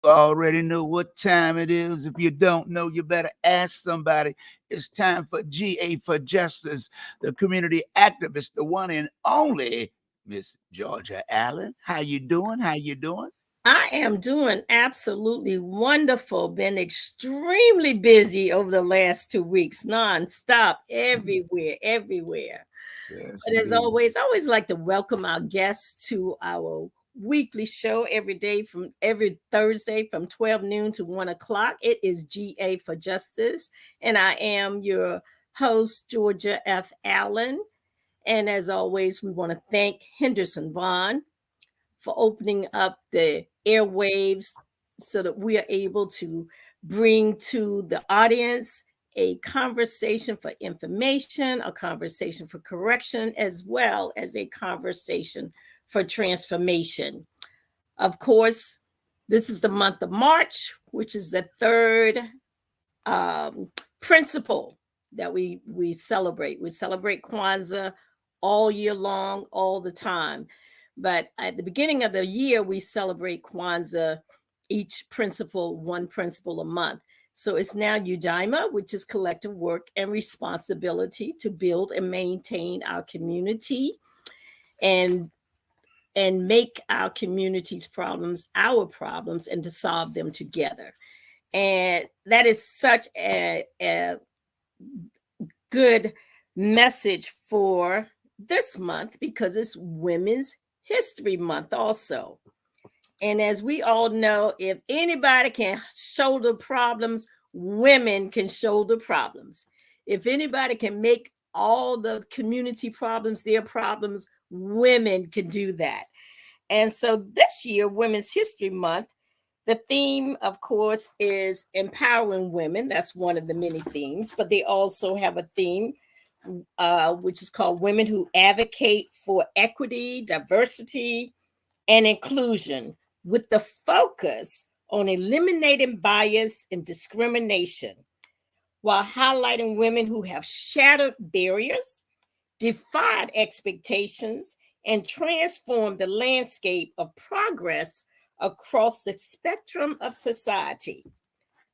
Already know what time it is. If you don't know, you better ask somebody. It's time for GA for Justice, the community activist, the one and only Miss Georgia Allen. How you doing? How you doing? I am doing absolutely wonderful. Been extremely busy over the last 2 weeks, nonstop, everywhere, everywhere. Yes, But as indeed. always, I always like to welcome our guests to our weekly show every Thursday from 12 noon to 1 o'clock. It is GA for Justice, and I am your host, Georgia F. Allen. And as always, we want to thank Henderson Vaughn for opening up the airwaves so that we are able to bring to the audience a conversation for information, a conversation for correction, as well as a conversation for transformation. Of course, this is the month of March, which is the third um, principle that we celebrate. We celebrate Kwanzaa all year long, all the time. But at the beginning of the year, we celebrate Kwanzaa, each principle, one principle a month. So it's now Ujaima, which is collective work and responsibility to build and maintain our community and make our community's problems our problems and to solve them together. And that is such a good message for this month because it's Women's History Month, also. And as we all know, if anybody can shoulder problems, women can shoulder problems. If anybody can make all the community problems their problems, women can do that. And so this year, Women's History Month, the theme, of course, is empowering women. That's one of the many themes, but they also have a theme which is called Women Who Advocate for Equity, Diversity, and Inclusion, with the focus on eliminating bias and discrimination while highlighting women who have shattered barriers, defied expectations, and transformed the landscape of progress across the spectrum of society.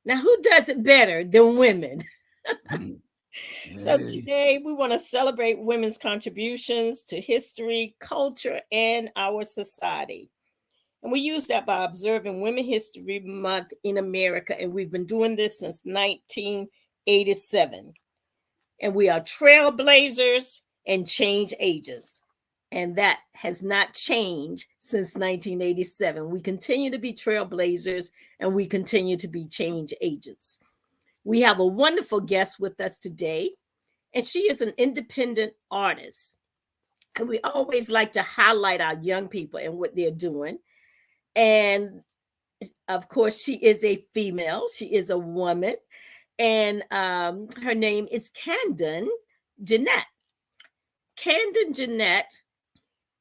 Now, who does it better than women? So, Hey. today we want to celebrate women's contributions to history, culture, and our society. And we use that by observing Women History Month in America. And we've been doing this since 1987. And we are trailblazers and change agents. And that has not changed since 1987. We continue to be trailblazers and we continue to be change agents. We have a wonderful guest with us today, and she is an independent artist. And we always like to highlight our young people and what they're doing. And of course, she is a female, she is a woman, and her name is CANDUNN Jeannette. CANDUNN Jeannette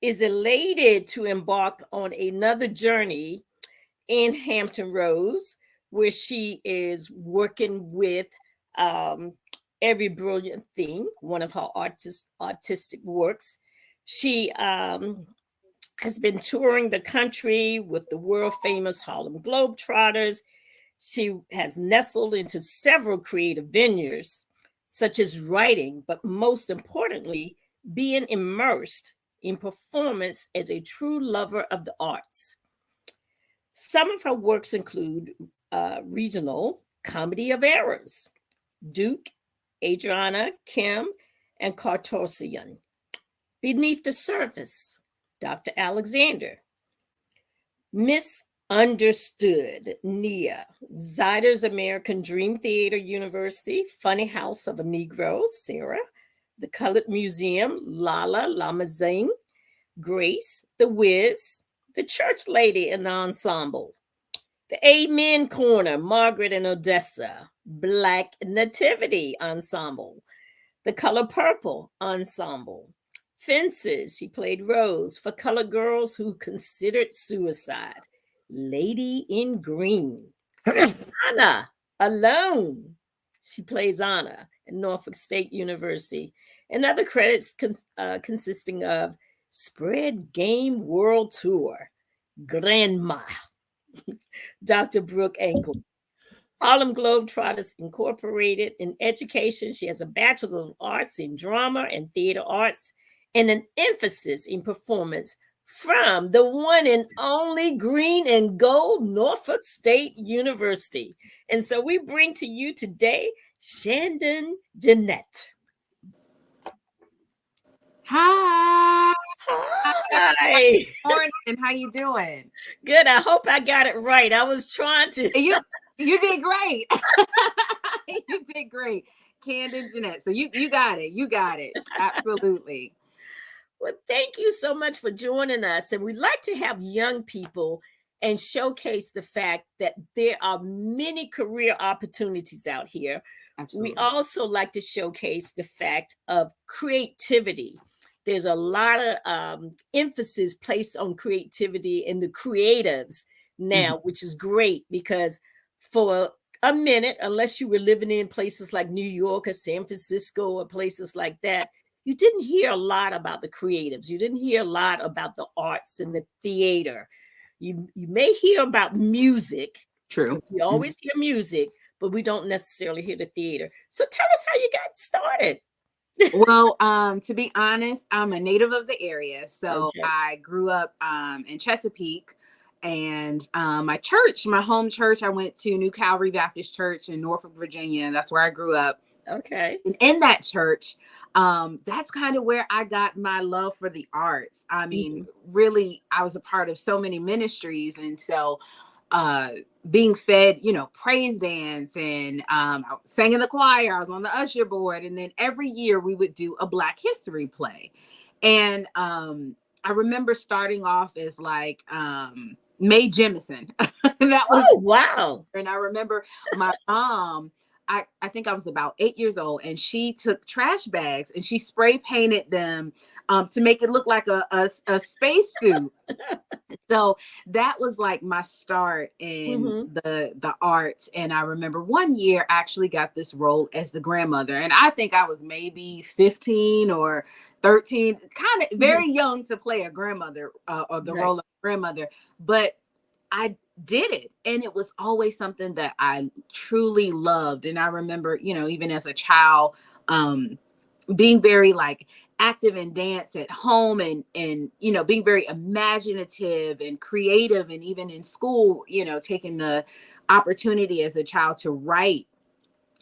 is elated to embark on another journey in Hampton Roads, where she is working with um, Every Brilliant Thing, one of her artistic works. She has been touring the country with the world famous Harlem Globetrotters. She has nestled into several creative venues, such as writing, but most importantly, being immersed in performance as a true lover of the arts. Some of her works include Regional, Comedy of Errors, Duke, Adriana, Kim, and Cartosian. Beneath the Surface, Dr. Alexander, Misunderstood, Nia, Zyder's American Dream Theater University, Funny House of a Negro, Sarah, The Colored Museum, Lala Lamazine, Grace, The Wiz, The Church Lady in the Ensemble, The Amen Corner, Margaret and Odessa, Black Nativity Ensemble, The Color Purple Ensemble, Fences, she played Rose for colored girls who considered suicide, Lady in Green, Anna Alone, she plays Anna at Norfolk State University, and other credits consisting of Spread Game World Tour, Grandma, Dr. Brooke Ankle. Harlem Globetrotters Incorporated in education. She has a Bachelor of Arts in Drama and Theater Arts and an emphasis in performance from the one and only Green and Gold Norfolk State University. And so we bring to you today CANDUNN Jeannette. Hi. Hi. Morning. How you doing? Good. I hope I got it right. I was trying to. You did great. You did great. CANDUNN Jeannette. So you got it. You got it. Absolutely. Well, thank you so much for joining us. And we'd like to have young people and showcase the fact that there are many career opportunities out here. Absolutely. We also like to showcase the fact of creativity. There's a lot of emphasis placed on creativity and the creatives now, which is great because for a minute, unless you were living in places like New York or San Francisco or places like that, you didn't hear a lot about the creatives. You didn't hear a lot about the arts and the theater. You may hear about music. True. We always hear music, but we don't necessarily hear the theater. So tell us how you got started. Well, to be honest, I'm a native of the area. So Okay. I grew up in Chesapeake. And my church, my home church, I went to New Calvary Baptist Church in Norfolk, Virginia. That's where I grew up. Okay. And in that church, that's kind of where I got my love for the arts. I mean, really, I was a part of so many ministries. And so being fed, praise dance and I sang in the choir, I was on the usher board. And then every year we would do a Black History play. And I remember starting off as like Mae Jemison. That was wow. And I remember my mom, I think I was about 8 years old, and she took trash bags and she spray painted them to make it look like a space suit. So that was like my start in the arts. And I remember one year I actually got this role as the grandmother. And I think I was maybe 15 or 13, kind of very young to play a grandmother or the role of grandmother. But I did it. And it was always something that I truly loved. And I remember, even as a child, being very like active in dance at home and being very imaginative and creative, and even in school, taking the opportunity as a child to write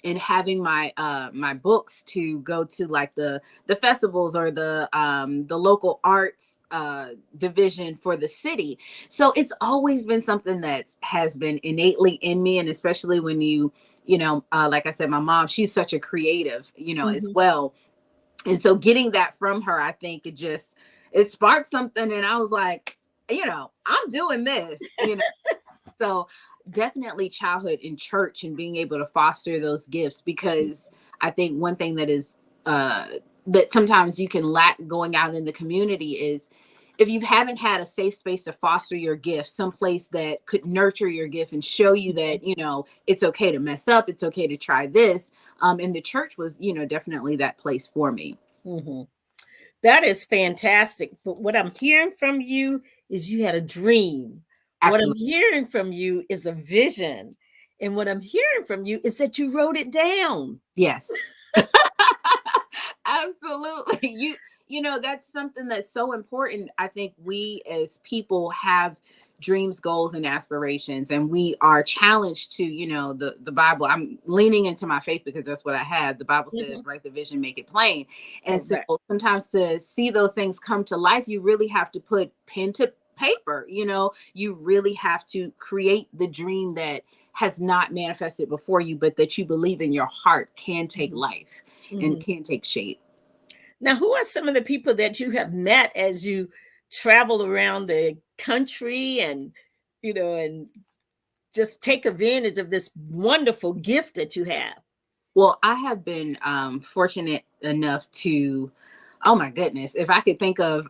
and having my my books to go to like the festivals or the local arts division for the city. So it's always been something that has been innately in me, and especially when like I said, my mom, she's such a creative, as well. And so getting that from her, I think it sparked something. And I was like, I'm doing this, So definitely childhood in church and being able to foster those gifts, because I think one thing that is that sometimes you can lack going out in the community is if you haven't had a safe space to foster your gift, someplace that could nurture your gift and show you that, it's okay to mess up, it's okay to try this. And the church was, definitely that place for me. That is fantastic. But what I'm hearing from you is you had a dream. Absolutely. What I'm hearing from you is a vision. And what I'm hearing from you is that you wrote it down. Yes. Absolutely. That's something that's so important. I think we as people have dreams, goals, and aspirations, and we are challenged to, the Bible. I'm leaning into my faith because that's what I have. The Bible says, write the vision, make it plain. And so sometimes to see those things come to life, you really have to put pen to paper. You really have to create the dream that has not manifested before you, but that you believe in your heart can take life and can take shape. Now, who are some of the people that you have met as you travel around the country and, and just take advantage of this wonderful gift that you have? Well, I have been fortunate enough to, oh my goodness, if I could think of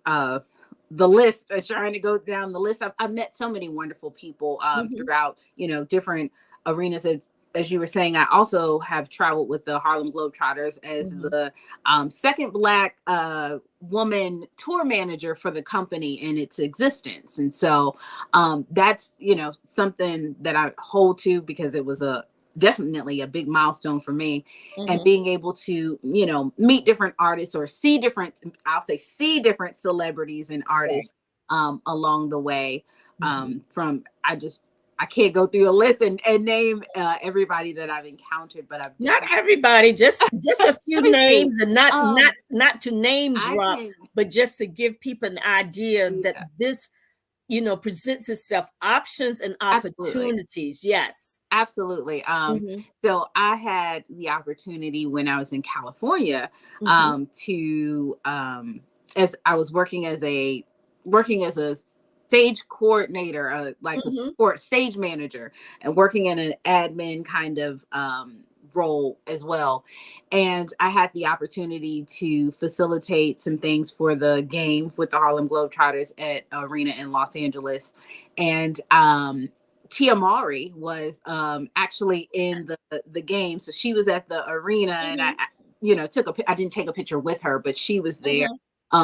the list, trying to go down the list, I've met so many wonderful people throughout, different arenas. as you were saying, I also have traveled with the Harlem Globetrotters as the second Black woman tour manager for the company in its existence. And so that's, something that I hold to, because it was definitely a big milestone for me. And being able to, meet different artists or see different celebrities and artists along the way. I can't go through a list and name everybody that I've encountered, but I've not everybody, just a few names, and not to name drop, but just to give people an idea that this, presents itself options and opportunities. Yes, absolutely. So I had the opportunity when I was in California to as I was working as a stage coordinator, like a support stage manager, and working in an admin kind of role as well. And I had the opportunity to facilitate some things for the game with the Harlem Globetrotters at Arena in Los Angeles. And Tia Mowry was actually in the game. So she was at the arena, and I didn't take a picture with her, but she was there.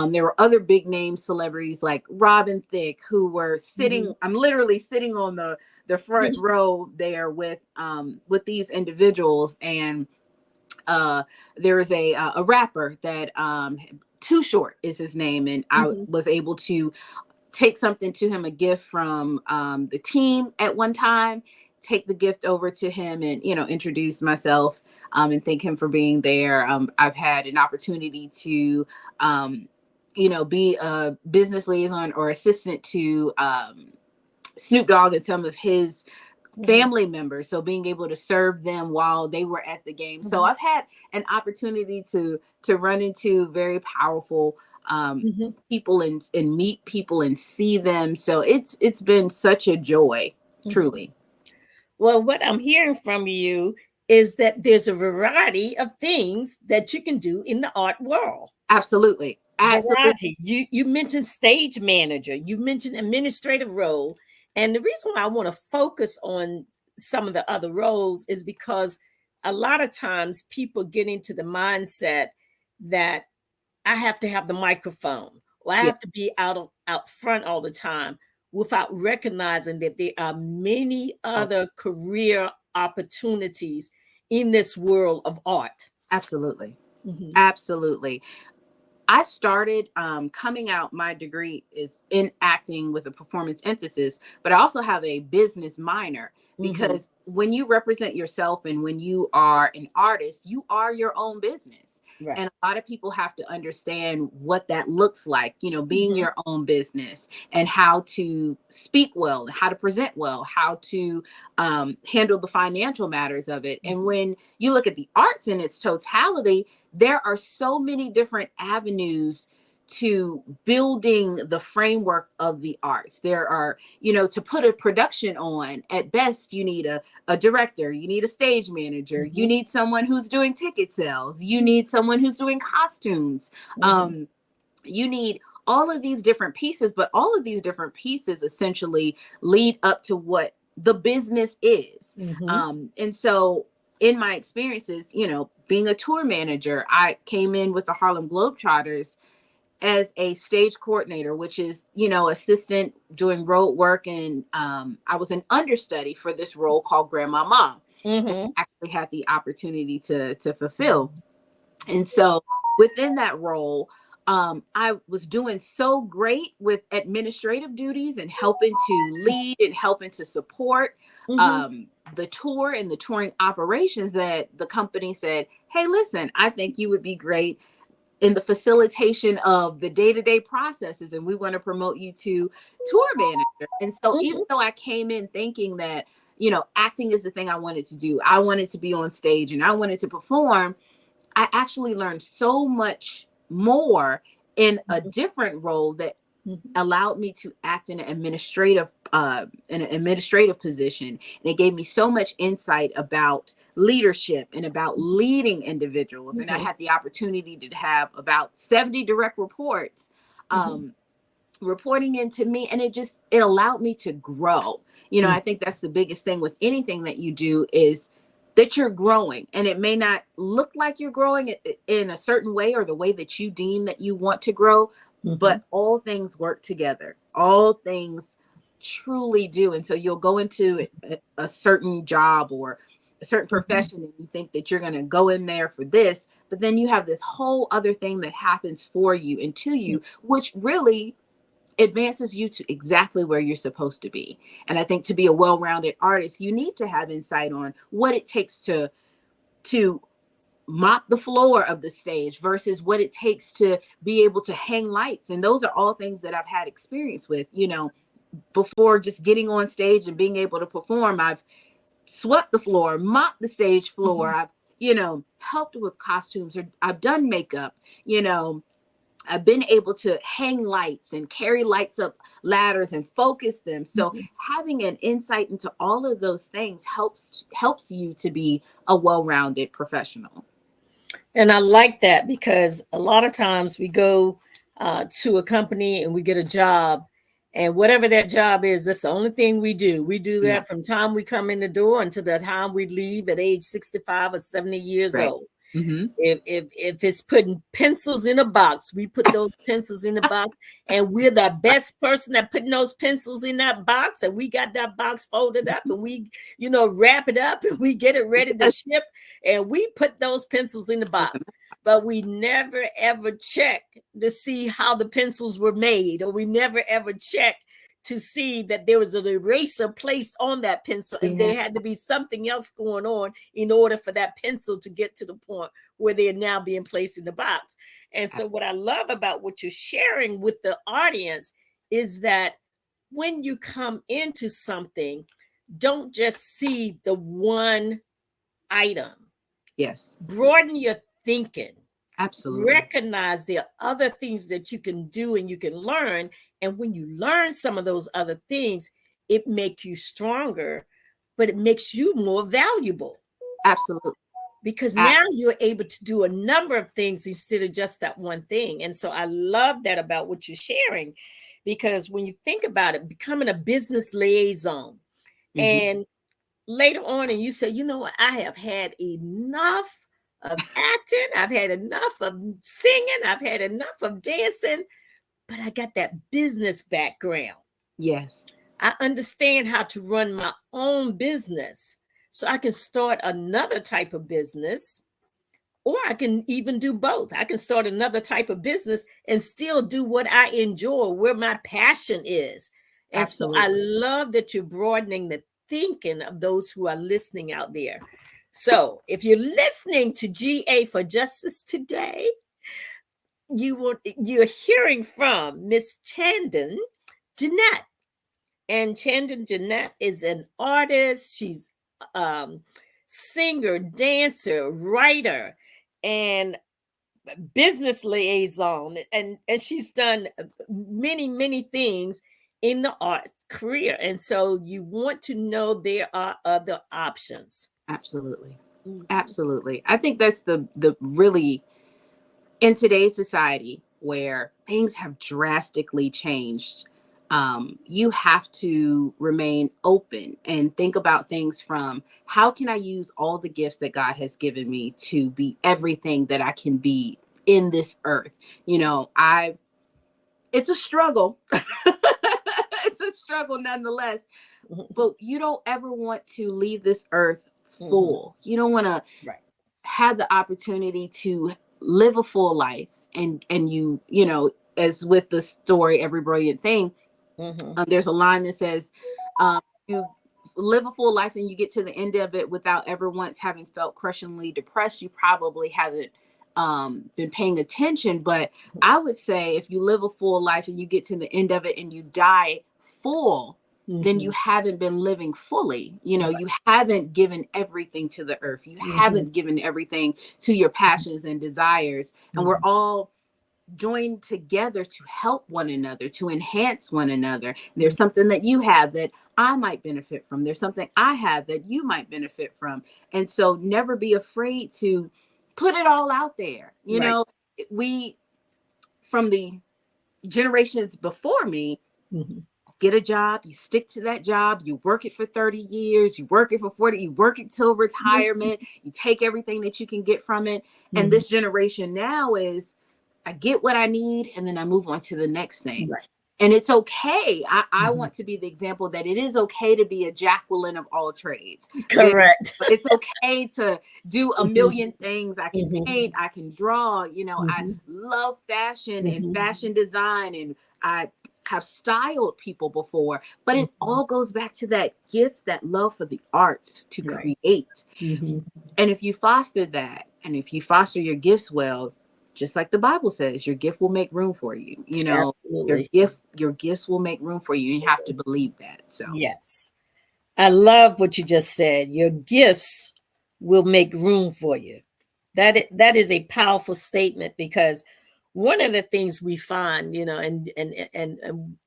There were other big name celebrities like Robin Thicke, who were sitting. I'm literally sitting on the front row there with these individuals. And there is a rapper that Too Short is his name, and I was able to take something to him, a gift from the team at one time, take the gift over to him, and introduce myself and thank him for being there. I've had an opportunity to be a business liaison or assistant to Snoop Dogg and some of his family members. So being able to serve them while they were at the game. So I've had an opportunity to run into very powerful people and meet people and see them. So it's been such a joy, truly. Well, what I'm hearing from you is that there's a variety of things that you can do in the art world. Absolutely. Variety. You mentioned stage manager, you mentioned administrative role. And the reason why I want to focus on some of the other roles is because a lot of times people get into the mindset that I have to have the microphone, or I have to be out front all the time, without recognizing that there are many other career opportunities in this world of art. Absolutely. Absolutely. I started coming out, my degree is in acting with a performance emphasis, but I also have a business minor, because when you represent yourself and when you are an artist, you are your own business. Right. And a lot of people have to understand what that looks like, being your own business, and how to speak well, how to present well, how to handle the financial matters of it. And when you look at the arts in its totality, there are so many different avenues to building the framework of the arts. There are, to put a production on, at best, you need a director, you need a stage manager, you need someone who's doing ticket sales, you need someone who's doing costumes. You need all of these different pieces, but all of these different pieces essentially lead up to what the business is. And so in my experiences, being a tour manager, I came in with the Harlem Globetrotters as a stage coordinator, which is, assistant doing road work. And I was an understudy for this role called Grandmama. I actually had the opportunity to fulfill. And so within that role, I was doing so great with administrative duties and helping to lead and helping to support the tour and the touring operations, that the company said, hey, listen, I think you would be great in the facilitation of the day-to-day processes, and we want to promote you to tour manager. And so even though I came in thinking that, acting is the thing I wanted to do, I wanted to be on stage and I wanted to perform, I actually learned so much more in a different role that allowed me to act in an administrative position. And it gave me so much insight about leadership and about leading individuals. And I had the opportunity to have about 70 direct reports reporting into me. And it allowed me to grow. I think that's the biggest thing with anything that you do, is that you're growing, and it may not look like you're growing in a certain way or the way that you deem that you want to grow, but all things work together. All things truly do. And so you'll go into a certain job or a certain profession, and you think that you're going to go in there for this, but then you have this whole other thing that happens for you and to you, which really advances you to exactly where you're supposed to be. And I think to be a well-rounded artist, you need to have insight on what it takes to mop the floor of the stage versus what it takes to be able to hang lights. And those are all things that I've had experience with, before just getting on stage and being able to perform. I've swept the floor, mopped the stage floor. I've, helped with costumes, or I've done makeup, I've been able to hang lights and carry lights up ladders and focus them. So having an insight into all of those things helps you to be a well-rounded professional. And I like that, because a lot of times we go to a company and we get a job, and whatever that job is, that's the only thing we do. We do that from time we come in the door until the time we leave at age 65 or 70 years old. If it's putting pencils in a box, we put those pencils in the box, and we're the best person at putting those pencils in that box. And we got that box folded up, and we, wrap it up, and we get it ready to ship, and we put those pencils in the box. But we never ever check to see how the pencils were made, or we never ever check to see that there was an eraser placed on that pencil, and there had to be something else going on in order for that pencil to get to the point where they are now being placed in the box. And so what I love about what you're sharing with the audience is that when you come into something, don't just see the one item. Yes. Broaden your thinking. Absolutely. Recognize there are other things that you can do and you can learn. And when you learn some of those other things, it makes you stronger, but it makes you more valuable. Absolutely. Because now you're able to do a number of things instead of just that one thing. And so I love that about what you're sharing, because when you think about it, becoming a business liaison, and later on, and you say, I have had enough of acting, I've had enough of singing, I've had enough of dancing, but I got that business background. Yes. I understand how to run my own business, so I can start another type of business, or I can even do both. I can start another type of business and still do what I enjoy, where my passion is. And Absolutely. so I love that you're broadening the thinking of those who are listening out there. So if you're listening to GA for Justice today, you're hearing from Miss CANDUNN Jennette. And CANDUNN Jennette is an artist. She's singer, dancer, writer, and business liaison. And she's done many things in the art career. And so you want to know there are other options. Absolutely. Absolutely. I think that's the really, in today's society where things have drastically changed, you have to remain open and think about things from, how can I use all the gifts that God has given me to be everything that I can be in this earth? It's a struggle. It's a struggle nonetheless, but you don't ever want to leave this earth full. You don't want to have the opportunity to live a full life, and as with the story Every Brilliant Thing, there's a line that says, you live a full life and you get to the end of it without ever once having felt crushingly depressed. You probably haven't been paying attention. But I would say, if you live a full life and you get to the end of it and you die full, then you haven't been living fully. You haven't given everything to the earth. You haven't given everything to your passions and desires. And we're all joined together to help one another, to enhance one another. There's something that you have that I might benefit from. There's something I have that you might benefit from. And so never be afraid to put it all out there. We, from the generations before me, get a job, you stick to that job, you work it for 30 years, you work it for 40, you work it till retirement, you take everything that you can get from it. And this generation now is, I get what I need and then I move on to the next thing. Right. And it's okay. I want to be the example that it is okay to be a Jacqueline of all trades. Correct. It's okay to do a million things. I can paint, I can draw, you know, I love fashion and fashion design, and I have styled people before, but it all goes back to that gift, that love for the arts to create. And if you foster that, and if you foster your gifts well, just like the Bible says, your gift will make room for you. You know, Absolutely. your gifts will make room for you. You have to believe that. So yes, I love what you just said. Your gifts will make room for you. That is a powerful statement, because one of the things we find, you know, and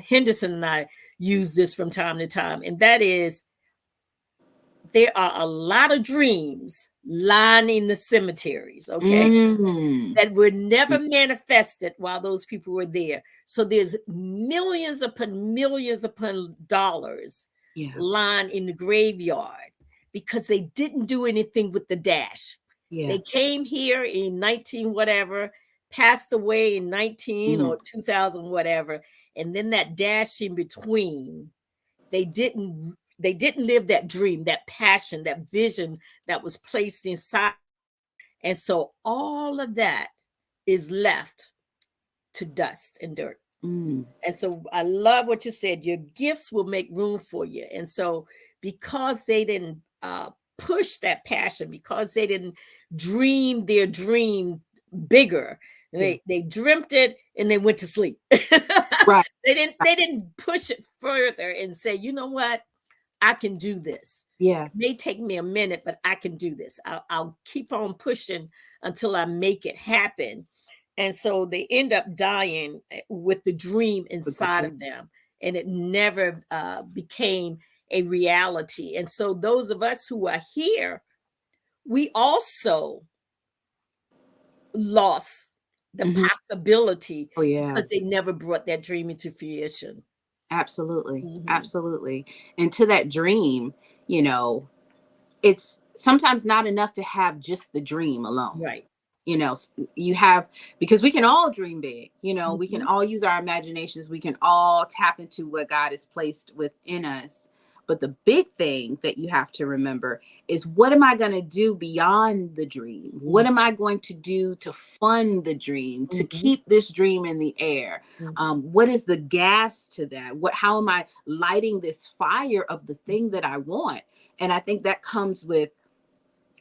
Henderson and I use this from time to time, and that is, there are a lot of dreams lining the cemeteries, okay, that were never manifested while those people were there. So there's millions upon dollars lying in the graveyard because they didn't do anything with the dash. They came here in 19 whatever, passed away in 19 or 2000 whatever, and then that dash in between, they didn't live that dream, that passion, that vision that was placed inside. And so all of that is left to dust and dirt. And so I love what you said. Your gifts will make room for you. And so because they didn't push that passion, because they didn't dream their dream bigger, they dreamt it and they went to sleep. Right. They didn't push it further and say, you know what? I can do this. Yeah. It may take me a minute, but I can do this. I'll keep on pushing until I make it happen. And so they end up dying with the dream inside of them, and it never became a reality. And so those of us who are here, we also lost the possibility because they never brought that dream into fruition. Absolutely. Absolutely. And to that dream, you know, it's sometimes not enough to have just the dream alone. Right. You know, you have, because we can all dream big, you know, we can all use our imaginations. We can all tap into what God has placed within us. But the big thing that you have to remember is, what am I going to do beyond the dream? What am I going to do to fund the dream, to keep this dream in the air? What is the gas to that? How am I lighting this fire of the thing that I want? And I think that comes with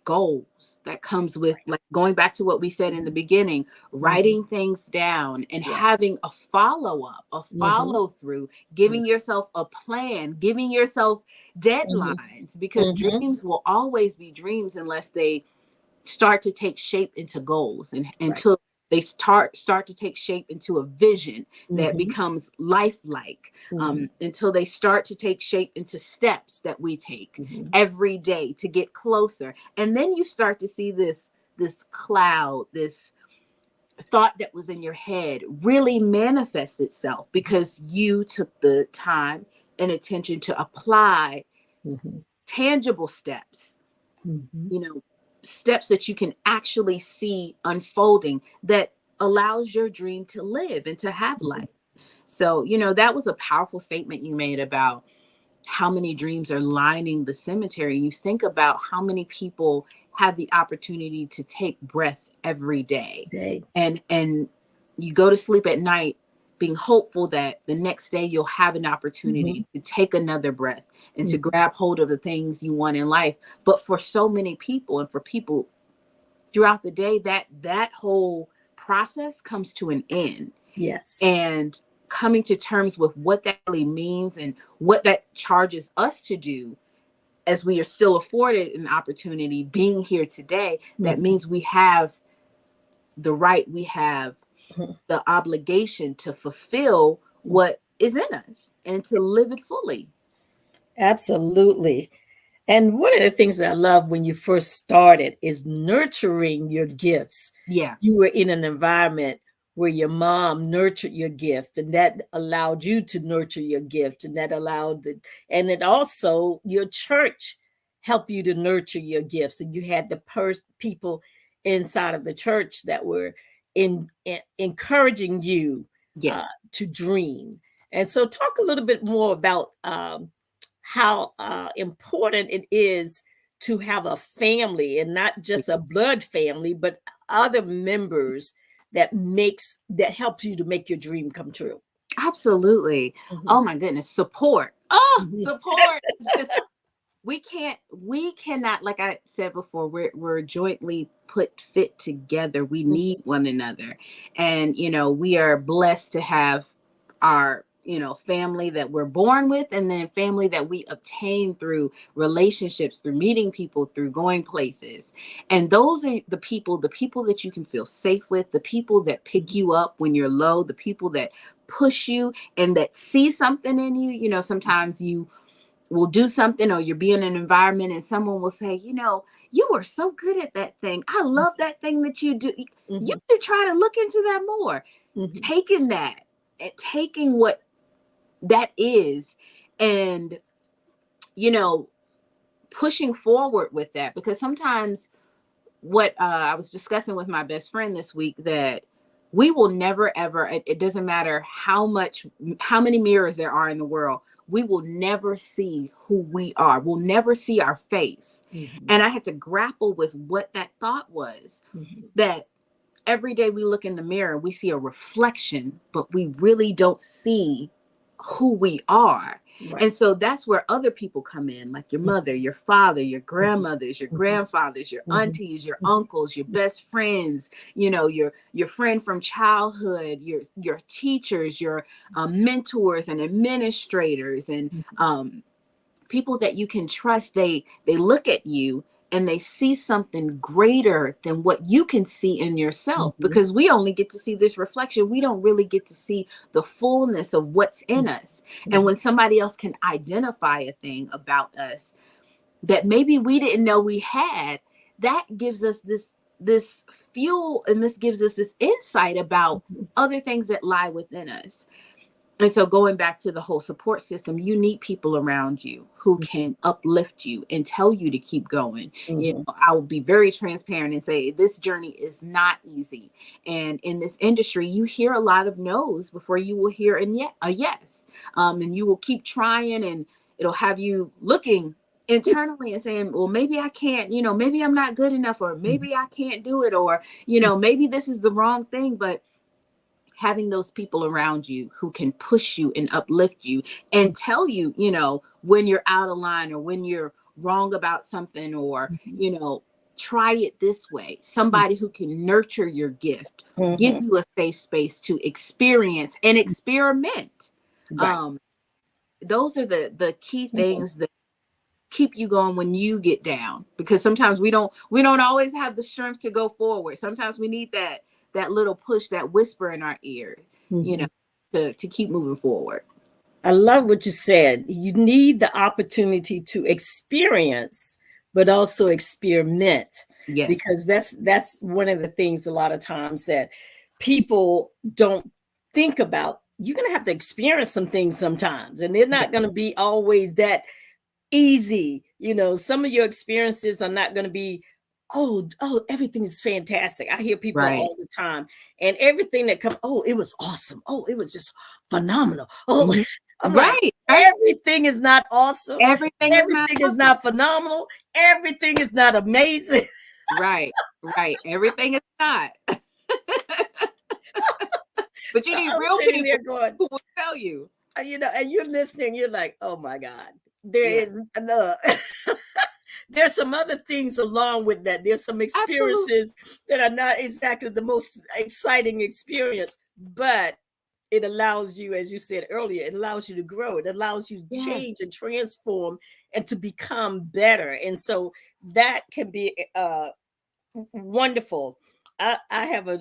goals. That comes with, like, going back to what we said in the beginning, writing things down and having a follow-up, a follow-through, giving yourself a plan, giving yourself deadlines, because dreams will always be dreams unless they start to take shape into goals, and until they start to take shape into a vision that becomes lifelike, until they start to take shape into steps that we take every day to get closer. And then you start to see this cloud, this thought that was in your head really manifest itself, because you took the time and attention to apply tangible steps, you know, steps that you can actually see unfolding, that allows your dream to live and to have life. So, you know, that was a powerful statement you made about how many dreams are lining the cemetery. You think about how many people have the opportunity to take breath every day. And you go to sleep at night being hopeful that the next day you'll have an opportunity to take another breath and to grab hold of the things you want in life. But for so many people, and for people throughout the day, that whole process comes to an end. Yes. And coming to terms with what that really means and what that charges us to do, as we are still afforded an opportunity being here today, that means we have the right, we have the obligation to fulfill what is in us and to live it fully. Absolutely. And one of the things that I love when you first started is nurturing your gifts. Yeah. You were in an environment where your mom nurtured your gift, and that allowed you to nurture your gift, and that allowed the, and it also your church helped you to nurture your gifts, and you had the people inside of the church that were encouraging you Yes. to dream. And so talk a little bit more about how important it is to have a family, and not just a blood family, but other members that helps you to make your dream come true. Absolutely. Mhm. Oh my goodness. Support. Oh, Mhm. support. It's just, we cannot, like I said before, we're jointly fit together. We need one another. And we are blessed to have our family that we're born with, and then family that we obtain through relationships, through meeting people, through going places. And those are the people that you can feel safe with, the people that pick you up when you're low, the people that push you and that see something in you. Sometimes you will do something, or you'll be in an environment and someone will say, you are so good at that thing. I love that thing that you do. You should try to look into that more. Taking that and taking what that is, and pushing forward with that. Because sometimes what I was discussing with my best friend this week, that we will never ever, it doesn't matter how many mirrors there are in the world, we will never see who we are. We'll never see our face. And I had to grapple with what that thought was, that every day we look in the mirror, we see a reflection, but we really don't see who we are. Right. And so that's where other people come in, like your mother, your father, your grandmothers, your grandfathers, your aunties, your uncles, your best friends, your friend from childhood, your teachers, your mentors and administrators, and people that you can trust. They look at you and they see something greater than what you can see in yourself, because we only get to see this reflection. We don't really get to see the fullness of what's in us. And when somebody else can identify a thing about us that maybe we didn't know we had, that gives us this fuel, and this gives us this insight about other things that lie within us. And so going back to the whole support system, you need people around you who can uplift you and tell you to keep going. I will be very transparent and say this journey is not easy. And in this industry, you hear a lot of no's before you will hear a yes. And you will keep trying, and it'll have you looking internally and saying, well, maybe I can't, maybe I'm not good enough, or maybe I can't do it, or, maybe this is the wrong thing. But having those people around you who can push you and uplift you and tell you, when you're out of line, or when you're wrong about something, or, try it this way. Somebody who can nurture your gift, give you a safe space to experience and experiment. Right. Those are the key things that keep you going when you get down, because sometimes we don't always have the strength to go forward. Sometimes we need that little push, that whisper in our ear, to keep moving forward. I love what you said. You need the opportunity to experience, but also experiment. Yes. Because that's one of the things a lot of times that people don't think about. You're going to have to experience some things sometimes, and they're not going to be always that easy. Some of your experiences are not going to be, oh, everything is fantastic. I hear people all the time, and everything that comes, oh, it was awesome. Oh, it was just phenomenal. Oh, I'm like, everything is not awesome. Everything is not phenomenal. Everything is not amazing. Right. Everything is not. But you need real people who will tell you. And you're listening, you're like, oh my God, there's some other things along with that. There's some experiences that are not exactly the most exciting experience, but it allows you, as you said earlier, it allows you to grow. It allows you to change and transform and to become better. And so that can be wonderful. I have a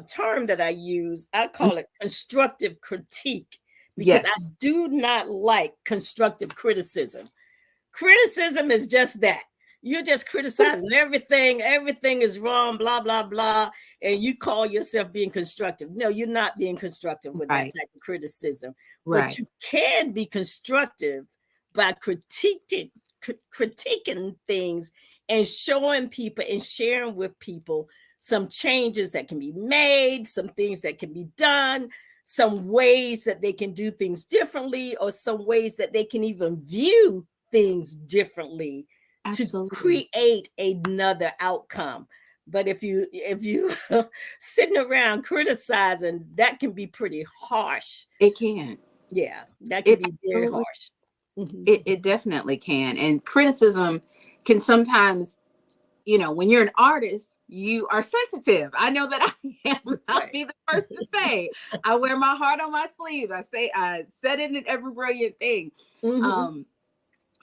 term that I use. I call it constructive critique, because I do not like constructive criticism. Criticism is just that. You're just criticizing everything. Everything is wrong, blah, blah, blah. And you call yourself being constructive. No, you're not being constructive with that type of criticism. Right. But you can be constructive by critiquing things and showing people and sharing with people some changes that can be made, some things that can be done, some ways that they can do things differently, or some ways that they can even view things differently. Absolutely. To create another outcome. But if you sitting around criticizing, that can be pretty harsh. It can. Yeah, that can be very harsh. It definitely can. And criticism can sometimes, you know, when you're an artist, you are sensitive. I know that I am. I'll be the first to say, I wear my heart on my sleeve. I said it in every brilliant thing.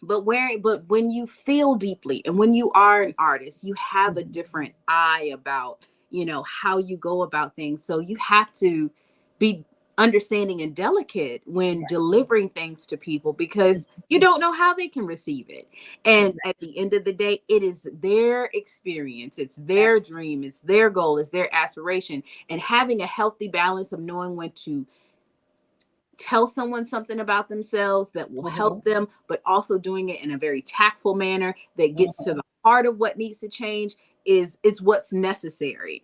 But when you feel deeply and when you are an artist, you have a different eye about, you know, how you go about things. So you have to be understanding and delicate when delivering things to people, because you don't know how they can receive it. And at the end of the day, it is their experience, it's their dream, it's their goal, it's their aspiration. And having a healthy balance of knowing when to tell someone something about themselves that will help them, but also doing it in a very tactful manner that gets to the heart of what needs to change it's what's necessary.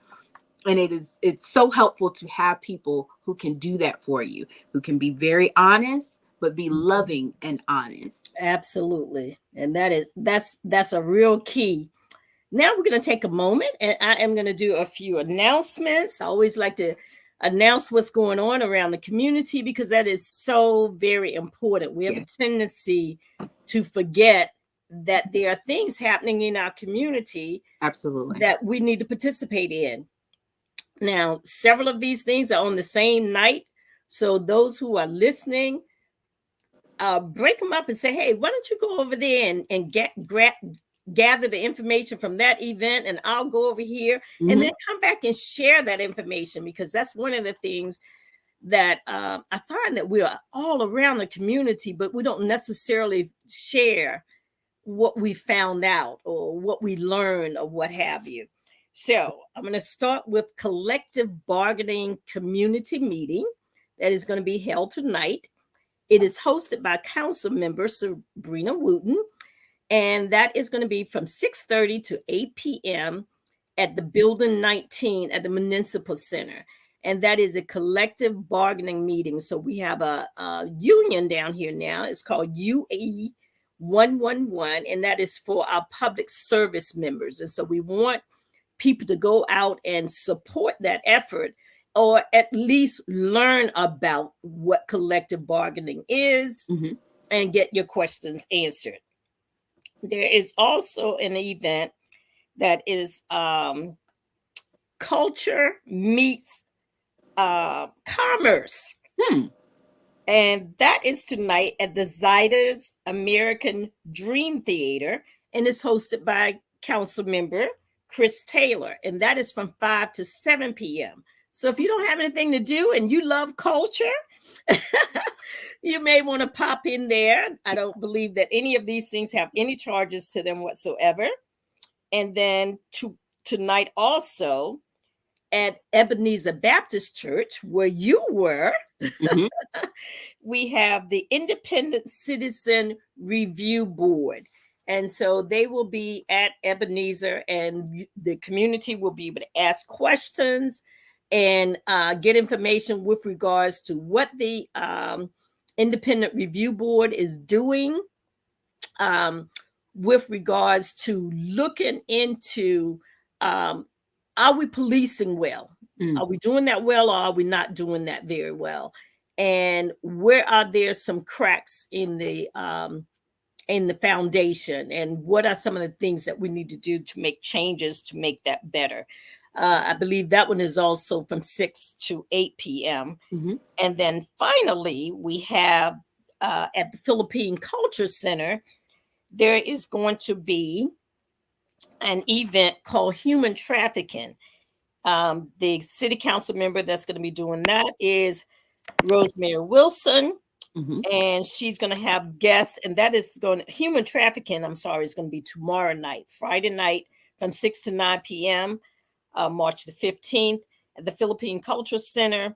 And it's so helpful to have people who can do that for you, who can be very honest, but be loving and honest. Absolutely. And that's a real key. Now we're going to take a moment and I am going to do a few announcements. I always like to announce what's going on around the community because that is so very important. We have a tendency to forget that there are things happening in our community Absolutely that we need to participate in. Now, several of these things are on the same night. So those who are listening, break them up and say, hey, why don't you go over there and gather the information from that event, and I'll go over here and then come back and share that information, because that's one of the things that I find that we are all around the community, but we don't necessarily share what we found out or what we learned or what have you. So I'm going to start with collective bargaining community meeting that is going to be held tonight. It is hosted by council member Sabrina Wooten, and that is going to be from 6:30 to 8 p.m. at the Building 19 at the Municipal Center. And that is a collective bargaining meeting. So we have a union down here now. It's called UE 111, and that is for our public service members. And so we want people to go out and support that effort, or at least learn about what collective bargaining is and get your questions answered. There is also an event that is culture meets commerce. And that is tonight at the Ziders American Dream Theater, and it's hosted by council member Chris Taylor, and that is from 5 to 7 p.m. So if you don't have anything to do and you love culture, you may want to pop in there. I don't believe that any of these things have any charges to them whatsoever. And then tonight also at Ebenezer Baptist Church, where you were, we have the Independent Citizen Review Board. And so they will be at Ebenezer, and the community will be able to ask questions and get information with regards to what the Independent Review Board is doing with regards to looking into, are we policing well? Are we doing that well, or are we not doing that very well? And where are there some cracks in the foundation, and what are some of the things that we need to do to make changes to make that better? I believe that one is also from 6 to 8 p.m. And then finally, we have at the Philippine Culture Center, there is going to be an event called Human Trafficking. The city council member that's going to be doing that is Rosemary Wilson. and she's going to have guests, and that is going to human trafficking. I'm sorry, is going to be tomorrow night, Friday night from 6 to 9 p.m. March the 15th at the Philippine Cultural Center.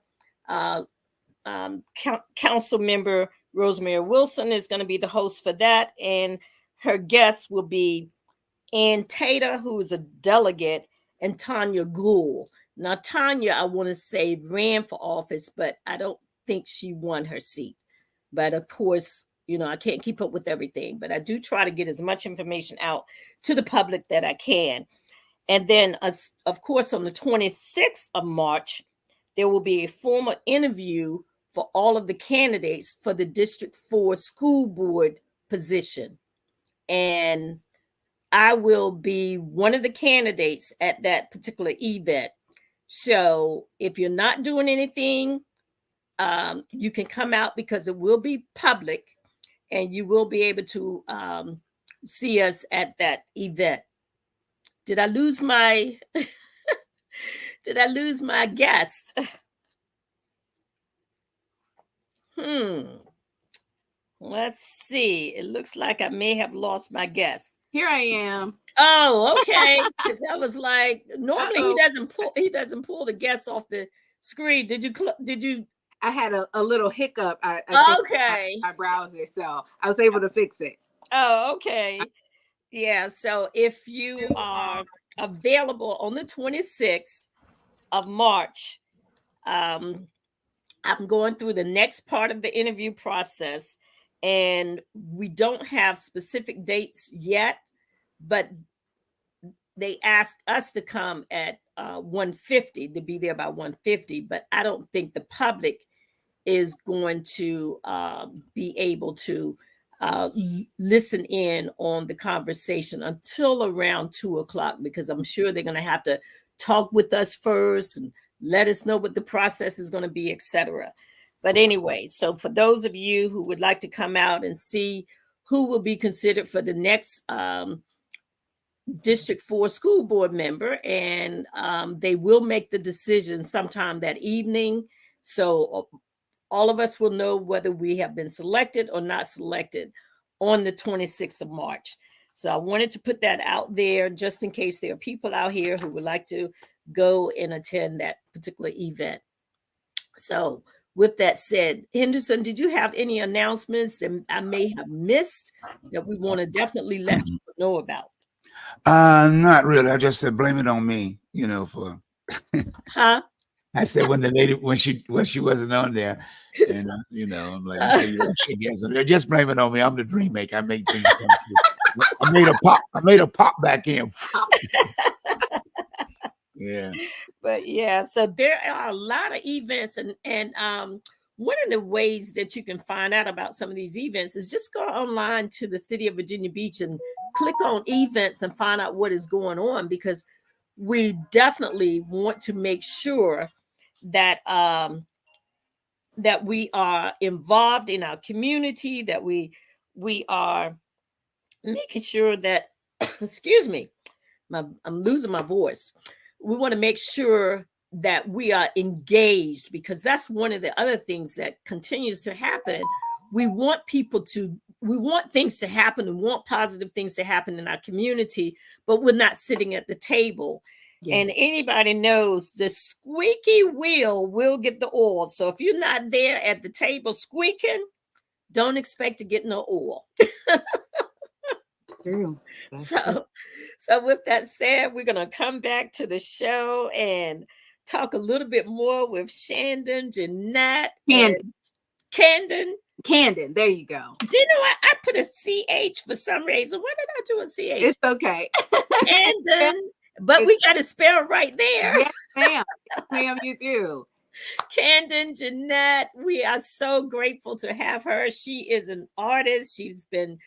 Council member Rosemary Wilson is going to be the host for that, and her guests will be Ann Tater, who is a delegate, and Tanya Gould. Now, Tanya, I want to say, ran for office, but I don't think she won her seat. But of course, you know, I can't keep up with everything, but I do try to get as much information out to the public that I can. And then, of course, on the 26th of March, there will be a formal interview for all of the candidates for the District 4 school board position. And I will be one of the candidates at that particular event. So if you're not doing anything, you can come out because it will be public and you will be able to see us at that event. Did I lose my did I lose my guest? Let's see. It looks like I may have lost my guest. Here I am. Oh, okay. Because I was like, normally he doesn't pull the guests off the screen. Did you? I had a little hiccup. Okay. My browser, so I was able to fix it. Oh, okay. Yeah. So if you are available on the 26th of March, I'm going through the next part of the interview process, and we don't have specific dates yet, but they asked us to come at 1:50 to be there by 1:50, but I don't think the public is going to be able to listen in on the conversation until around 2:00, because I'm sure they're going to have to talk with us first and let us know what the process is going to be, etc. But anyway, so for those of you who would like to come out and see who will be considered for the next District 4 school board member, and they will make the decision sometime that evening. So all of us will know whether we have been selected or not selected on the 26th of March. So I wanted to put that out there just in case there are people out here who would like to go and attend that particular event. So with that said, Henderson, did you have any announcements that I may have missed that we want to definitely let people know about? Not really. I just said blame it on me, you know, for Huh? I said when the lady when she wasn't on there, and you know, I'm like, I said, she gets it. Just blame it on me. I'm the dream maker. I make things come true. I made a pop back in. Yeah. But yeah, so there are a lot of events, and one of the ways that you can find out about some of these events is just go online to the City of Virginia Beach and click on events and find out what is going on, because we definitely want to make sure that that we are involved in our community, that we are making sure that excuse me, I'm losing my voice. We want to make sure that we are engaged, because that's one of the other things that continues to happen. We want things to happen and want positive things to happen in our community, but we're not sitting at the table. Yeah. And anybody knows the squeaky wheel will get the oil. So if you're not there at the table squeaking, don't expect to get no oil. True. So with that said, we're going to come back to the show and talk a little bit more with Shandon, Jeanette, CANDUNN. CANDUNN, there you go. Do you know what? I put a CH for some reason. Why did I do a CH? It's okay. CANDUNN, but we got to spell right there. Yes, ma'am. Yes, ma'am, you do. CANDUNN, Jeanette, we are so grateful to have her. She is an artist. She's been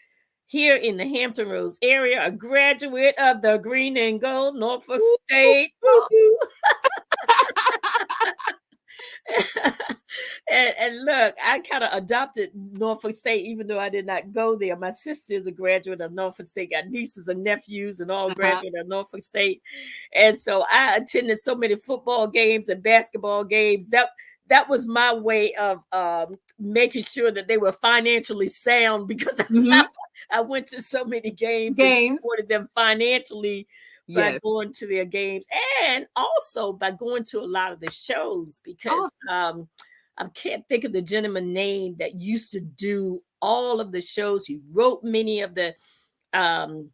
here in the Hampton Roads area, a graduate of the Green and Gold, Norfolk State. And look, I kind of adopted Norfolk State, even though I did not go there. My sister is a graduate of Norfolk State, got nieces and nephews and all graduate of Norfolk State. And so I attended so many football games and basketball games. that was my way of making sure that they were financially sound, because Mhm. I went to so many games and Games. supported them financially by Yes. going to their games, and also by going to a lot of the shows, because Oh, I can't think of the gentleman name that used to do all of the shows. He wrote many of the um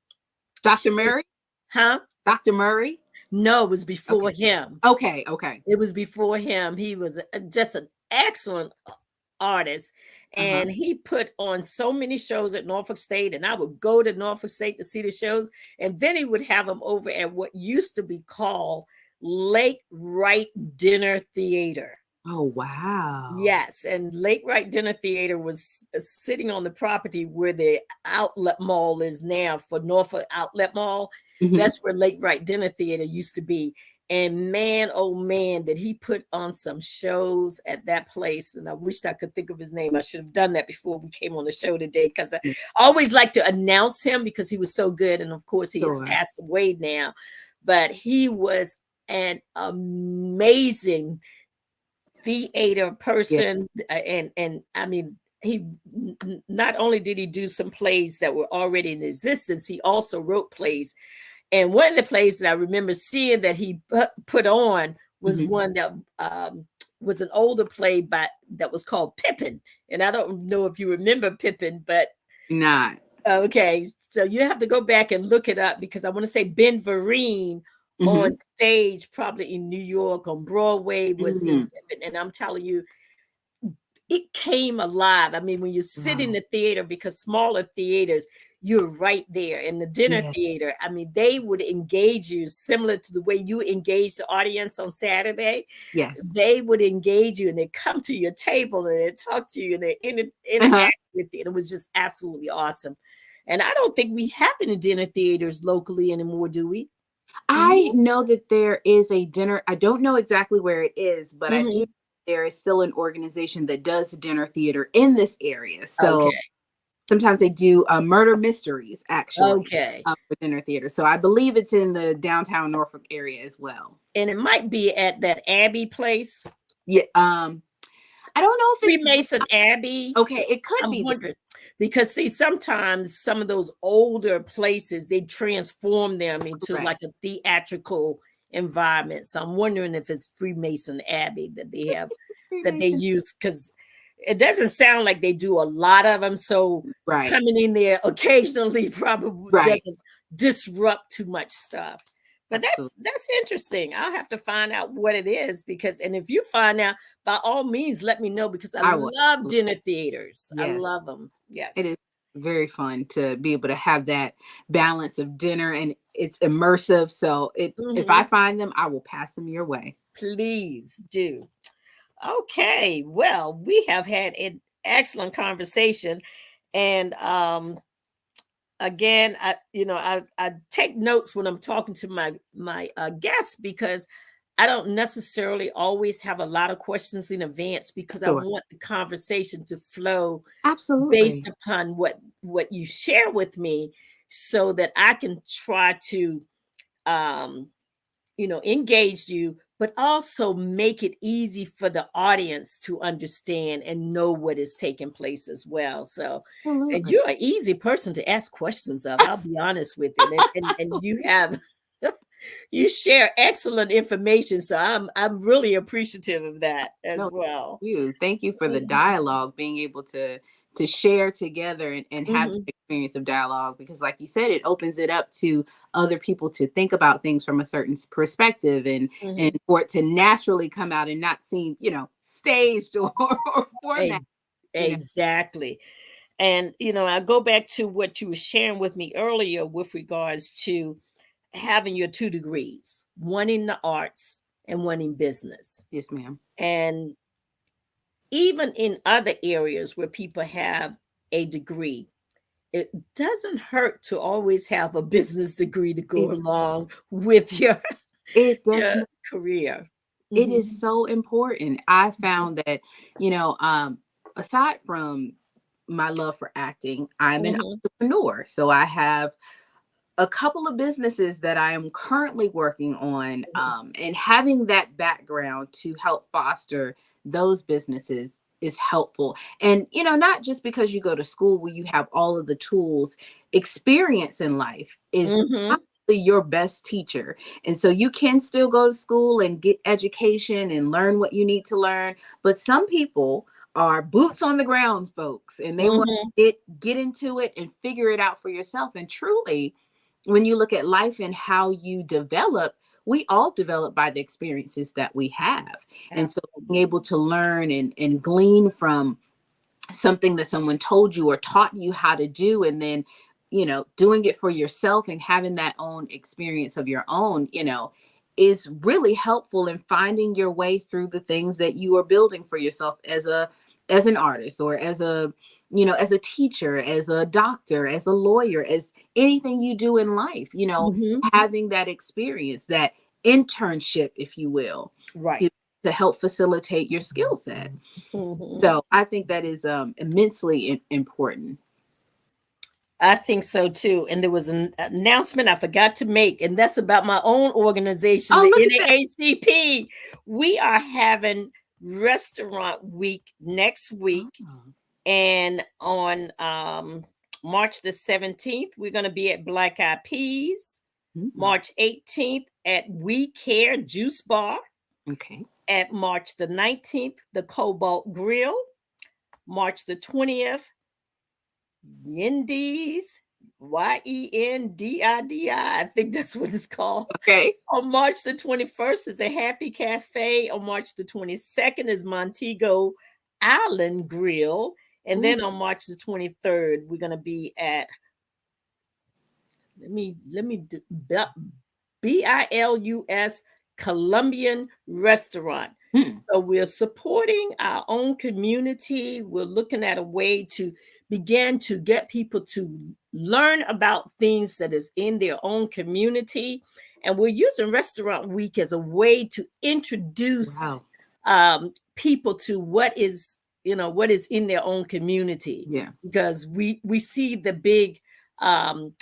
Dr. shows. Murray? Huh? Dr. Murray? No, it was before Okay. him. Okay. Okay. It was before him. He was just an excellent artist, Uh-huh. and he put on so many shows at Norfolk State, and I would go to Norfolk State to see the shows, and then he would have them over at what used to be called Lake Wright Dinner Theater. Oh, wow. Yes, and Lake Wright Dinner Theater was sitting on the property where the outlet mall is now for Norfolk Outlet Mall. Mhm. That's where Lake Wright Dinner Theater used to be. And man, oh man, did he put on some shows at that place. And I wished I could think of his name. I should have done that before we came on the show today, because I Yeah, always like to announce him because he was so good. And of course, he has sure. passed away now. But he was an amazing theater Yeah. person, and I mean, he not only did he do some plays that were already in existence, he also wrote plays. And one of the plays that I remember seeing that he put on was Mhm. one that was an older play that was called Pippin. And I don't know if you remember Pippin, but Not. okay, so you have to go back and look it up, because I want to say Ben Vereen on Mhm. stage, probably in New York on Broadway, was in Mhm. Pippin. And I'm telling you, it came alive. I mean, when you sit in Wow. the theater, because smaller theaters, you're right there. In the dinner Yeah. theater, I mean, they would engage you similar to the way you engage the audience on Saturday. Yes. They would engage you, and they come to your table and they talk to you, and they Uh-huh. interact with you. And it was just absolutely awesome. And I don't think we have any dinner theaters locally anymore, do we? Do I you? know that there is a dinner. I don't know exactly where it is, but I do. Mhm. There is still an organization that does dinner theater in this area. So Okay. sometimes they do murder mysteries, actually, Okay. for dinner theater. So I believe it's in the downtown Norfolk area as well. And it might be at that Abbey place, Yeah. I don't know if it's Freemason Abbey. okay. It could I'm be there. wondering, because see, sometimes some of those older places, they transform them into Correct. like a theatrical environment. So I'm wondering if it's Freemason Abbey that they have, that they Freemason. use, because it doesn't sound like they do a lot of them. So Right. coming in there occasionally probably Right. doesn't disrupt too much stuff. But Absolutely. that's interesting. I'll have to find out what it is, because, and if you find out, by all means, let me know, because I I would. love dinner theaters. I Yes. love them. It is Yes. very fun to be able to have that balance of dinner, and it's immersive. So if I Mhm. find them, I will pass them your way. Please do. Okay. Well, we have had an excellent conversation, and again, I take notes when I'm talking to my guests, because I don't necessarily always have a lot of questions in advance, because I Sure. want the conversation to flow based Absolutely. upon what you share with me, so that I can try to um engage you, but also make it easy for the audience to understand and know what is taking place as well. So, and Absolutely. you're an easy person to ask questions of, I'll be honest with you. And you have you share excellent information. So I'm really appreciative of that as No, well. you. Thank you for the Mhm, dialogue, being able to share together and have the mhm, experience of dialogue, because like you said, it opens it up to other people to think about things from a certain perspective, and mhm. for it to naturally come out and not seem, staged or format, Ex- you know. Exactly. And I go back to what you were sharing with me earlier with regards to having your 2 degrees, one in the arts and one in business. Yes, ma'am. And even in other areas where people have a degree, it doesn't hurt to always have a business degree to go It along with your it does your career. It Mhm, is so important. I mhm, found that, aside from my love for acting, I'm an mhm, entrepreneur. So I have a couple of businesses that I am currently working on, mhm, and having that background to help foster those businesses is helpful. And, not just because you go to school where you have all of the tools, experience in life is Mm-hmm. actually your best teacher. And so you can still go to school and get education and learn what you need to learn. But some people are boots on the ground folks, and they want Mm-hmm. to get into it and figure it out for yourself. And truly, when you look at life and how you develop, we all develop by the experiences that we have. And so being able to learn and glean from something that someone told you or taught you how to do, and then, doing it for yourself and having that own experience of your own, is really helpful in finding your way through the things that you are building for yourself as an artist, or as a teacher, as a doctor, as a lawyer, as anything you do in life, Mm-hmm. having that experience, that internship, if you will, Right. to help facilitate your skill set. Mm-hmm. So I think that is immensely important. I think so too. And there was an announcement I forgot to make, and that's about my own organization, Oh, the look at that. NAACP. We are having restaurant week next week. Oh. And on March the 17th, we're going to be at Black Eyed Peas. Mm-hmm. March 18th at We Care Juice Bar. Okay. At March the 19th, the Cobalt Grill. March the 20th, Yendi's, Yendiddi. I think that's what it's called. Okay. On March the 21st is a Happy Cafe. On March the 22nd is Montego Island Grill. And then on March the 23rd, we're going to be at, BILUS Colombian Restaurant. So we're supporting our own community. We're looking at a way to begin to get people to learn about things that is in their own community. And we're using Restaurant Week as a way to introduce people to what is in their own community. Yeah. Because we see the big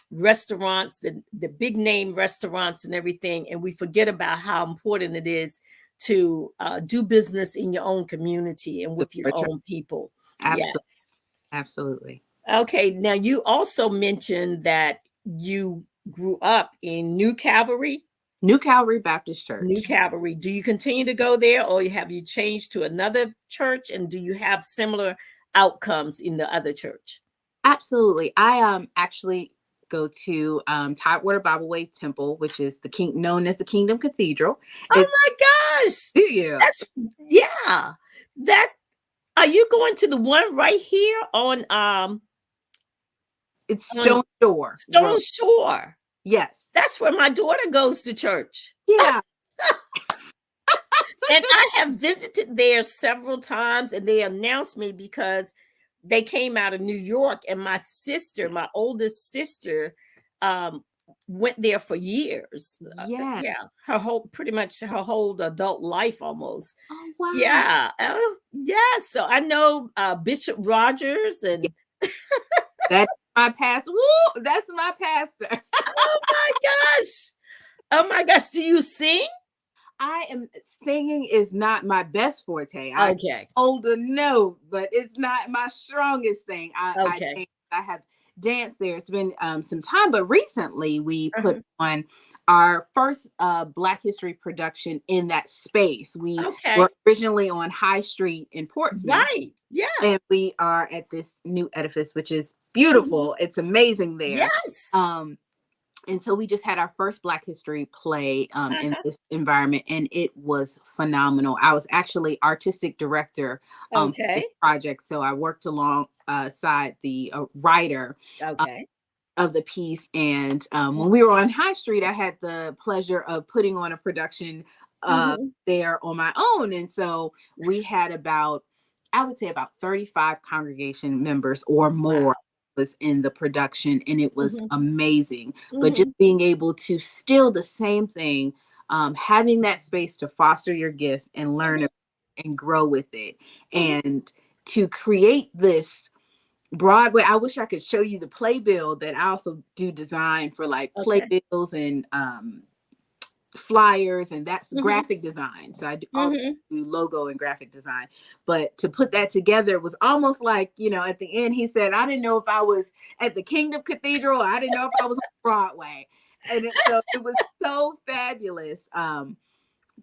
restaurants, the big name restaurants and everything, and we forget about how important it is to do business in your own community and with your own people. Absolutely. Yes. Absolutely. Okay. Now, you also mentioned that you grew up in New Calvary Baptist Church. New Calvary. Do you continue to go there, or have you changed to another church? And do you have similar outcomes in the other church? Absolutely. I actually go to Tidewater Bible Way Temple, which is known as the Kingdom Cathedral. Oh my gosh! Do you? Are you going to the one right here on It's Stone Shore. Stone Shore. Yes. That's where my daughter goes to church. Yeah. And I have visited there several times, and they announced me because they came out of New York, and my oldest sister, went there for years. Yeah. Pretty much her whole adult life almost. Oh, wow. Yeah. So I know Bishop Rogers, and that's my pastor. Woo, that's my pastor. Oh my gosh. Do you sing? Singing is not my best forte. I hold a note, but it's not my strongest thing. I have danced there. It's been some time, but recently we put on our first Black History production in that space. We were originally on High Street in Portsmouth. Right. Yeah. And we are at this new edifice, which is beautiful. It's amazing there. Yes. And so we just had our first Black History play in this environment, and it was phenomenal. I was actually artistic director for this project, so I worked alongside the writer of the piece. And when we were on High Street, I had the pleasure of putting on a production there on my own. And so we had about 35 congregation members or more. Was in the production, and it was amazing. But just being able to still the same thing, having that space to foster your gift and learn and grow with it, and to create this Broadway. I wish I could show you the playbill that I also do design for, like playbills and flyers, and that's Mhm. graphic design. So I also Mhm. do logo and graphic design. But to put that together was almost like, at the end, he said, I didn't know if I was at the Kingdom Cathedral. I didn't know if I was on Broadway. And so it was so fabulous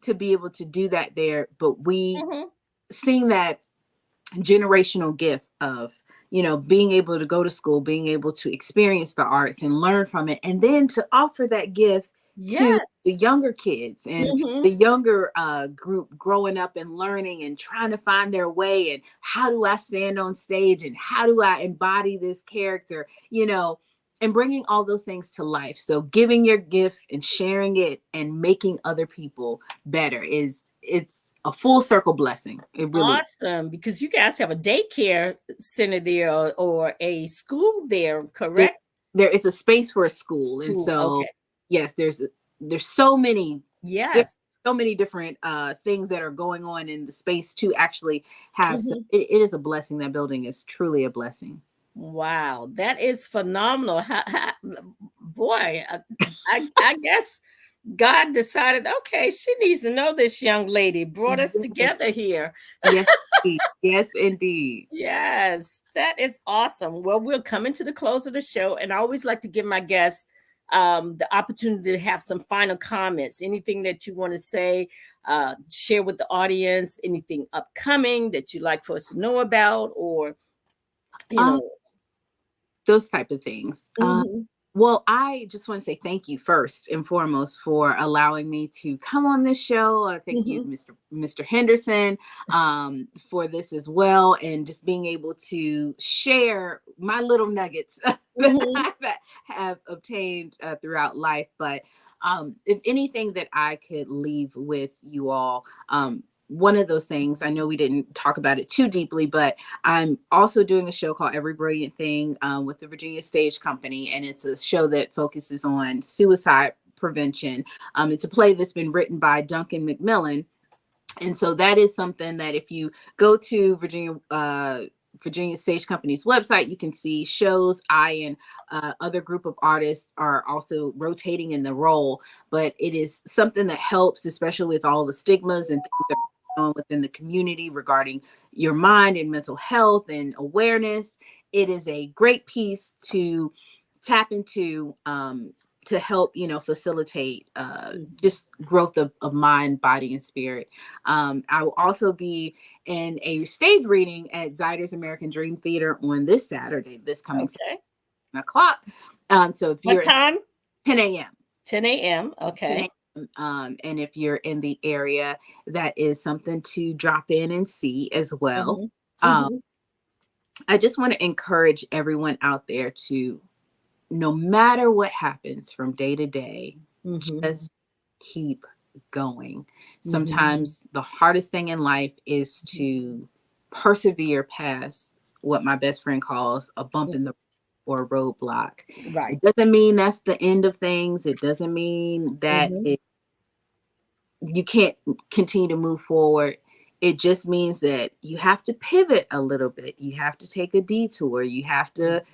to be able to do that there. But we Mhm. seeing that generational gift of being able to go to school, being able to experience the arts and learn from it, and then to offer that gift to the Yes. younger kids and Mhm. the younger group growing up and learning and trying to find their way, and how do I stand on stage and how do I embody this character, and bringing all those things to life. So giving your gift and sharing it and making other people better it's a full circle blessing. It really is. Awesome, because you guys have a daycare center there, or a school there, there, correct? there it's a space for a school, and Cool. so Okay. yes, there's so many Yes. different things that are going on in the space to actually have Mhm. it is a blessing. That building is truly a blessing. Wow, that is phenomenal. Boy, I guess God decided, okay, she needs to know this young lady, brought us Yes, together here. yes, indeed. Yes, indeed. Yes, that is awesome. Well, we're coming to the close of the show, and I always like to give my guests the opportunity to have some final comments. Anything that you want to say, share with the audience, anything upcoming that you'd like for us to know about, or, you um know. those type of things. Mhm. Well, I just want to say thank you first and foremost for allowing me to come on this show. Thank you, Mhm. Mr. Henderson, for this as well, and just being able to share my little nuggets that Mhm. I have obtained throughout life. But if anything that I could leave with you all, one of those things, I know we didn't talk about it too deeply, but I'm also doing a show called Every Brilliant Thing with the Virginia Stage Company, and it's a show that focuses on suicide prevention. It's a play that's been written by Duncan Macmillan, and so that is something that if you go to Virginia Stage Company's website, you can see shows. I and other group of artists are also rotating in the role, but it is something that helps, especially with all the stigmas and things that are going on within the community regarding your mind and mental health and awareness. It is a great piece to tap into, to help facilitate just growth of mind, body, and spirit. I will also be in a stage reading at Zyder's American Dream Theater on this Saturday, this coming Okay. 7 o'clock. So if What you're time? 10 a.m. 10 a.m. 10 Okay. a.m. And if you're in the area, that is something to drop in and see as well. Mhm. Um, Mhm. I just want to encourage everyone out there to, no matter what happens from day to day, Mhm. just keep going. Mhm. Sometimes the hardest thing in life is to persevere past what my best friend calls a bump in the or a roadblock. Right. It doesn't mean that's the end of things. It doesn't mean that Mhm. you can't continue to move forward. It just means that you have to pivot a little bit. You have to take a detour. You have to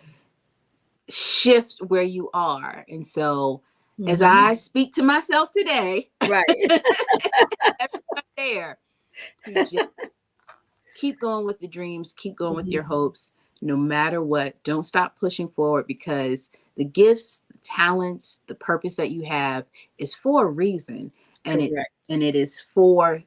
shift where you are. And so, as Mhm. I speak to myself today, Right. everyone there, to just keep going with the dreams, keep going with your Mhm. hopes, no matter what. Don't stop pushing forward, because the gifts, the talents, the purpose that you have is for a reason. And Correct. it is for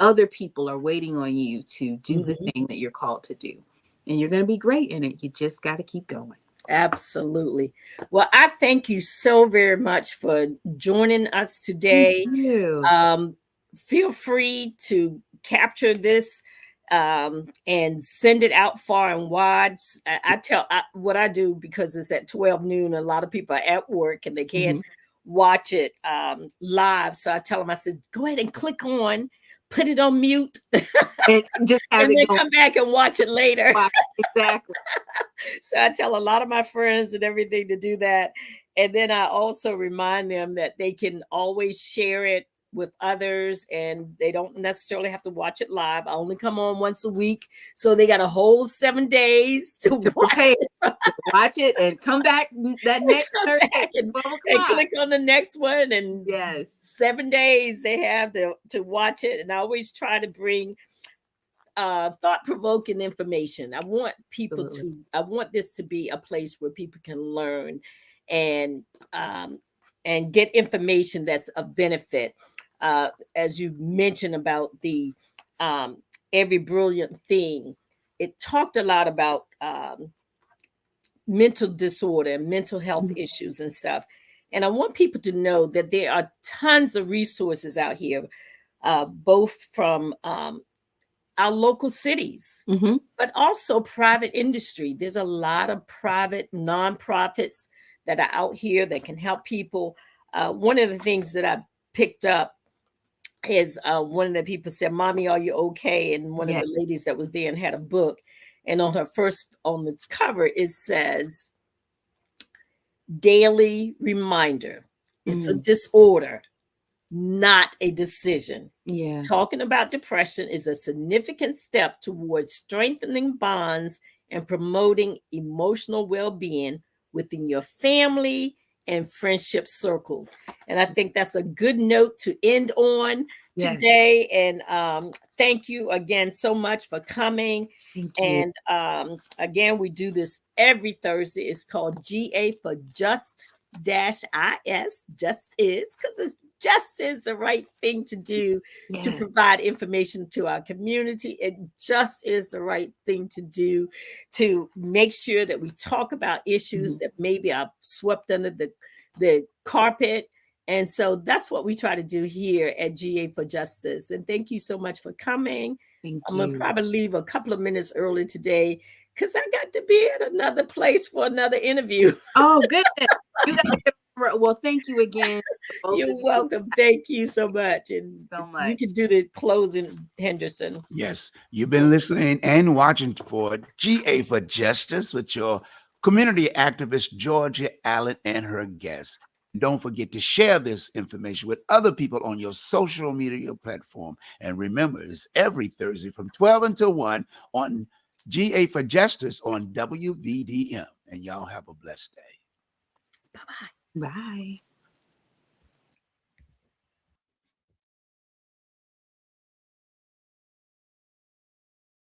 other people are waiting on you to do the Mhm. thing that you're called to do. And you're going to be great in it. You just got to keep going. Absolutely. Well, I thank you so very much for joining us Thank today. you. Um, Feel free to capture this and send it out far and wide. I tell what I do, because it's at 12 noon. A lot of people are at work and they can't Mhm. watch it live. So I tell them, I said, go ahead and click on, put it on mute, And just have and it then going. come back and watch it later. Exactly. So I tell a lot of my friends and everything to do that. And then I also remind them that they can always share it with others, and they don't necessarily have to watch it live. I only come on once a week. So they got a whole 7 days to To watch prepare, to watch it and come back that next come Thursday back at 12 and o'clock. click on the next one and Yes. 7 days they have to watch it, and I always try to bring thought-provoking information. I want people Absolutely. I want this to be a place where people can learn and get information that's of benefit. As you mentioned about the every brilliant thing, it talked a lot about mental disorder and mental health Mhm. issues and stuff. And I want people to know that there are tons of resources out here, both from our local cities, Mhm. but also private industry. There's a lot of private nonprofits that are out here that can help people. One of the things that I picked up is one of the people said, "Mommy, are you okay?" And one of Yeah. the ladies that was there and had a book, and on the cover it says, "Daily reminder." It's a Mm. disorder, not a decision. Yeah. Talking about depression is a significant step towards strengthening bonds and promoting emotional well being within your family and friendship circles. And I think that's a good note to end on Yes. today. And thank you again so much for coming. Thank you. And again, we do this every Thursday. It's called GA for Just Dash IS, just is, because it's just is the right thing to do to Yes. provide information to our community. It just is the right thing to do to make sure that we talk about issues Mhm. that maybe are swept under the carpet. And so that's what we try to do here at GA for Justice. And thank you so much for coming. Thank I'm going to you. probably leave a couple of minutes early today because I got to be at another place for another interview. Oh, goodness. You got to get well, thank you again, both You're of you. welcome. Thank you so much. And So you much. can do the closing, Henderson. Yes, you've been listening and watching for GA for Justice with your community activist, Georgia Allen, and her guests. Don't forget to share this information with other people on your social media platform. And remember, it's every Thursday from 12 until 1 on GA for Justice on WVDM. And y'all have a blessed day. Bye-bye. Bye.